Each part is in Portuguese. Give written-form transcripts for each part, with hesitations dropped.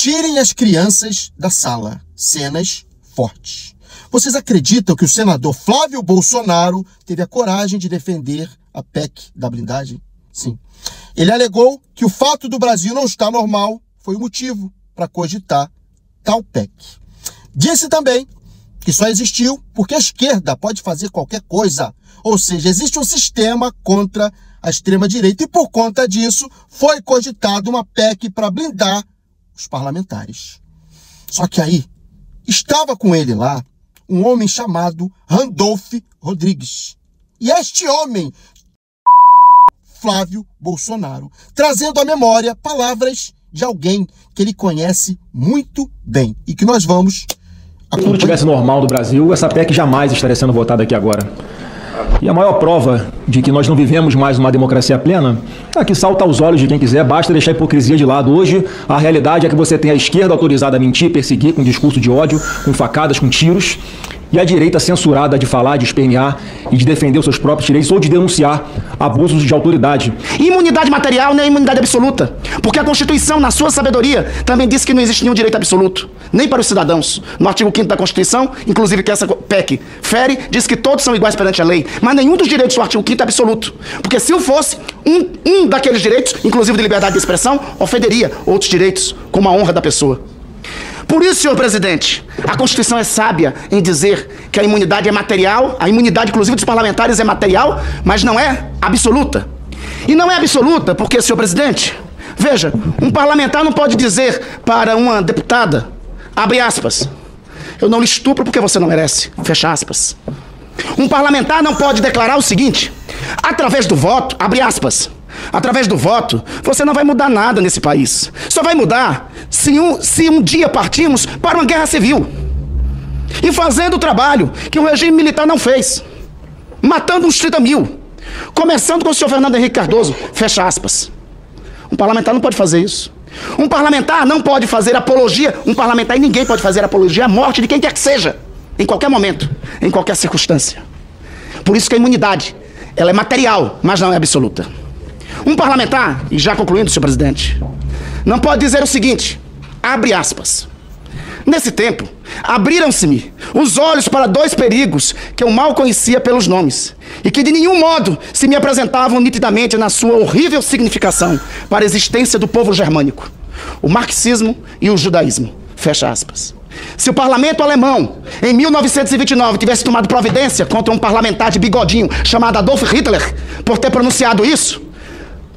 Tirem as crianças da sala. Cenas fortes. Vocês acreditam que o senador Flávio Bolsonaro teve a coragem de defender a PEC da blindagem? Sim. Ele alegou que o fato do Brasil não estar normal foi o motivo para cogitar tal PEC. Disse também que só existiu porque a esquerda pode fazer qualquer coisa. Ou seja, existe um sistema contra a extrema-direita e por conta disso foi cogitada uma PEC para blindar os parlamentares. Só que aí estava com ele lá um homem chamado Randolph Rodrigues. E este homem, Flávio Bolsonaro, trazendo à memória palavras de alguém que ele conhece muito bem e que nós vamos acompanhar. Se tudo estivesse normal do Brasil, essa PEC jamais estaria sendo votada aqui agora. E a maior prova de que nós não vivemos mais numa democracia plena é que salta aos olhos de quem quiser, basta deixar a hipocrisia de lado. Hoje, a realidade é que você tem a esquerda autorizada a mentir, perseguir com discurso de ódio, com facadas, com tiros, e a direita censurada de falar, de espernear e de defender os seus próprios direitos ou de denunciar abusos de autoridade. Imunidade material não é imunidade absoluta, porque a Constituição, na sua sabedoria, também disse que não existe nenhum direito absoluto, nem para os cidadãos. No artigo 5º da Constituição, inclusive que essa PEC fere, diz que todos são iguais perante a lei, mas nenhum dos direitos do artigo 5º é absoluto, porque se o fosse, um daqueles direitos, inclusive de liberdade de expressão, ofenderia outros direitos, como a honra da pessoa. Por isso, senhor presidente, a Constituição é sábia em dizer que a imunidade é material, a imunidade, inclusive, dos parlamentares é material, mas não é absoluta. E não é absoluta porque, senhor presidente, veja, um parlamentar não pode dizer para uma deputada, abre aspas, eu não lhe estupro porque você não merece, fecha aspas. Um parlamentar não pode declarar o seguinte, através do voto, abre aspas, através do voto, você não vai mudar nada nesse país. Só vai mudar se um dia partirmos para uma guerra civil. E fazendo o trabalho que o regime militar não fez. Matando uns 30 mil. Começando com o senhor Fernando Henrique Cardoso. Fecha aspas. Um parlamentar não pode fazer isso. Um parlamentar não pode fazer apologia. Um parlamentar e ninguém pode fazer apologia à morte de quem quer que seja. Em qualquer momento. Em qualquer circunstância. Por isso que a imunidade, ela é material, mas não é absoluta. Um parlamentar, e já concluindo, senhor presidente, não pode dizer o seguinte, abre aspas, nesse tempo, abriram-se-me os olhos para dois perigos que eu mal conhecia pelos nomes e que de nenhum modo se me apresentavam nitidamente na sua horrível significação para a existência do povo germânico, o marxismo e o judaísmo, fecha aspas. Se o parlamento alemão, em 1929, tivesse tomado providência contra um parlamentar de bigodinho chamado Adolf Hitler por ter pronunciado isso,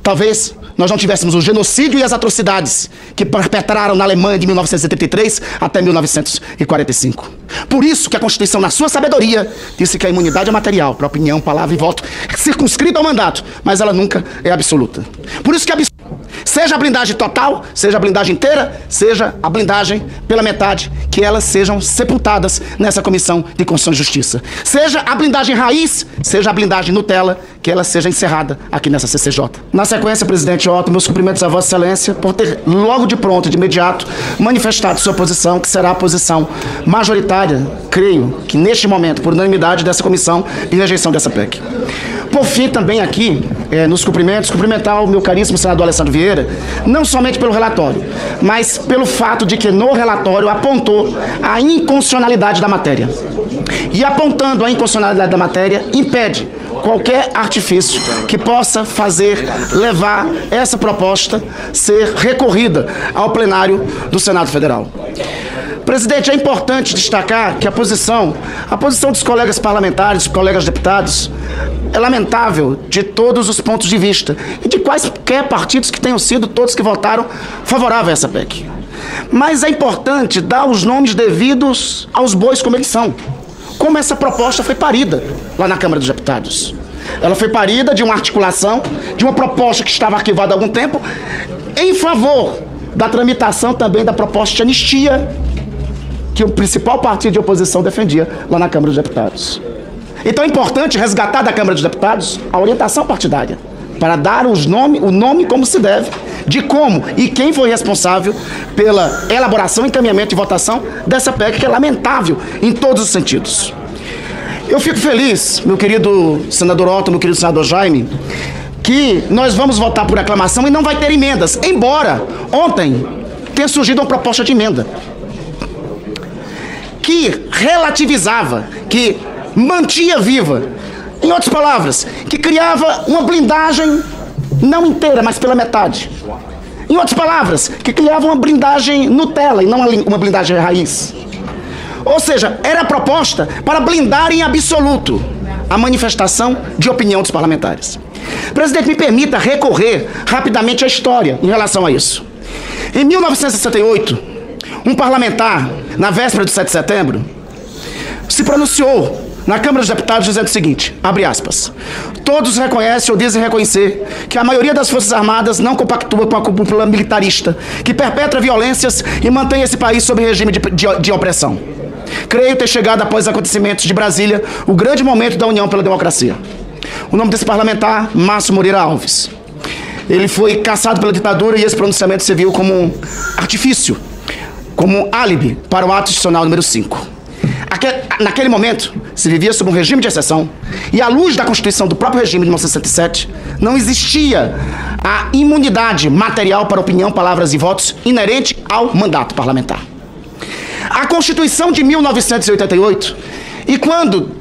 talvez nós não tivéssemos o genocídio e as atrocidades que perpetraram na Alemanha de 1933 até 1945. Por isso que a Constituição, na sua sabedoria, disse que a imunidade é material, para opinião, palavra e voto, é circunscrita ao mandato, mas ela nunca é absoluta. Por isso que seja a blindagem total, seja a blindagem inteira, seja a blindagem pela metade, que elas sejam sepultadas nessa Comissão de Constituição e Justiça. Seja a blindagem raiz, seja a blindagem Nutella, que ela seja encerrada aqui nessa CCJ. Na sequência, presidente Otto, meus cumprimentos a Vossa Excelência por ter logo de pronto, de imediato, manifestado sua posição, que será a posição majoritária, creio, que neste momento, por unanimidade dessa comissão, de rejeição dessa PEC. Por fim, também aqui, nos cumprimentos, cumprimentar o meu caríssimo senador Alessandro Vieira, não somente pelo relatório, mas pelo fato de que no relatório apontou a inconstitucionalidade da matéria. E apontando a inconstitucionalidade da matéria, impede qualquer artifício que possa levar essa proposta ser recorrida ao plenário do Senado Federal. Presidente, é importante destacar que a posição dos colegas parlamentares, dos colegas deputados, é lamentável de todos os pontos de vista e de quaisquer partidos que tenham sido todos que votaram favorável a essa PEC. Mas é importante dar os nomes devidos aos bois como eles são. Como essa proposta foi parida lá na Câmara dos Deputados. Ela foi parida de uma articulação, de uma proposta que estava arquivada há algum tempo, em favor da tramitação também da proposta de anistia que o principal partido de oposição defendia lá na Câmara dos Deputados. Então é importante resgatar da Câmara dos Deputados a orientação partidária, para dar o nome como se deve, de como e quem foi responsável pela elaboração, encaminhamento e votação dessa PEC, que é lamentável em todos os sentidos. Eu fico feliz, meu querido senador Otto, meu querido senador Jaime, que nós vamos votar por aclamação e não vai ter emendas, embora ontem tenha surgido uma proposta de emenda que relativizava, que mantinha viva, em outras palavras, que criava uma blindagem não inteira, mas pela metade. Em outras palavras, que criava uma blindagem Nutella e não uma blindagem raiz. Ou seja, era a proposta para blindar em absoluto a manifestação de opinião dos parlamentares. Presidente, me permita recorrer rapidamente à história em relação a isso. Em 1968, um parlamentar, na véspera do 7 de setembro, se pronunciou na Câmara dos Deputados dizendo o seguinte, abre aspas, todos reconhecem ou dizem reconhecer que a maioria das Forças Armadas não compactua com a cúpula militarista, que perpetra violências e mantém esse país sob regime de opressão. Creio ter chegado após os acontecimentos de Brasília o grande momento da União pela Democracia. O nome desse parlamentar, Márcio Moreira Alves. Ele foi caçado pela ditadura e esse pronunciamento serviu como artifício, como álibi para o ato institucional número 5. Naquele momento, se vivia sob um regime de exceção e, à luz da Constituição do próprio regime de 1967, não existia a imunidade material para opinião, palavras e votos inerente ao mandato parlamentar. A Constituição de 1988, e quando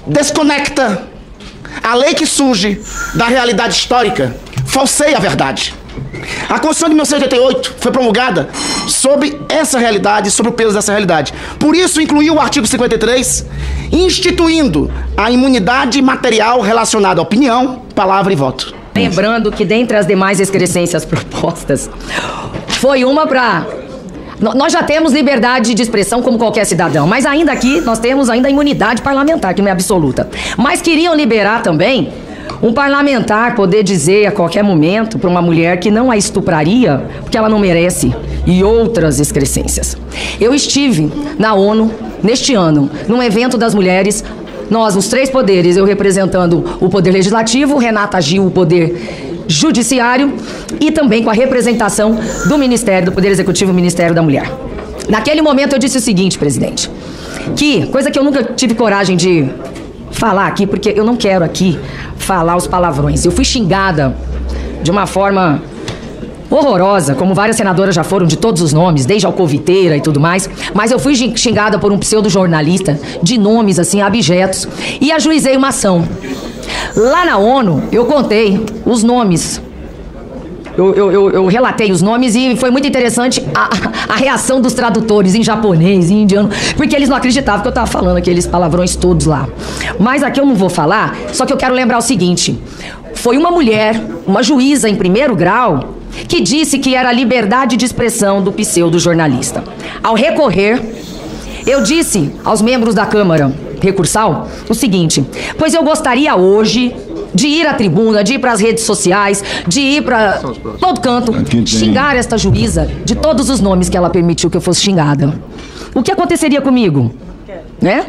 desconecta a lei que surge da realidade histórica, falseia a verdade. A Constituição de 1988 foi promulgada sob essa realidade, sob o peso dessa realidade. Por isso, incluiu o artigo 53, instituindo a imunidade material relacionada à opinião, palavra e voto. Lembrando que, dentre as demais excrescências propostas, foi uma para... Nós já temos liberdade de expressão como qualquer cidadão, mas ainda aqui nós temos ainda a imunidade parlamentar, que não é absoluta. Mas queriam liberar também um parlamentar poder dizer a qualquer momento para uma mulher que não a estupraria, porque ela não merece, e outras excrescências. Eu estive na ONU, neste ano, num evento das mulheres, nós, os três poderes, eu representando o Poder Legislativo, Renata Gil, o Poder Judiciário, e também com a representação do Ministério, do Poder Executivo, Ministério da Mulher. Naquele momento eu disse o seguinte, presidente, que, coisa que eu nunca tive coragem de falar aqui, porque eu não quero aqui falar os palavrões. Eu fui xingada de uma forma horrorosa, como várias senadoras já foram, de todos os nomes, desde alcoviteira e tudo mais, mas eu fui xingada por um pseudo-jornalista de nomes, assim, abjetos, e ajuizei uma ação. Lá na ONU, eu contei os nomes. Eu relatei os nomes e foi muito interessante a reação dos tradutores em japonês, em indiano, porque eles não acreditavam que eu estava falando aqueles palavrões todos lá. Mas aqui eu não vou falar, só que eu quero lembrar o seguinte. Foi uma mulher, uma juíza em primeiro grau, que disse que era a liberdade de expressão do pseudo-jornalista. Ao recorrer, eu disse aos membros da Câmara Recursal o seguinte, pois eu gostaria hoje de ir à tribuna, de ir para as redes sociais, de ir para todo canto, xingar esta juíza de todos os nomes que ela permitiu que eu fosse xingada. O que aconteceria comigo? Né?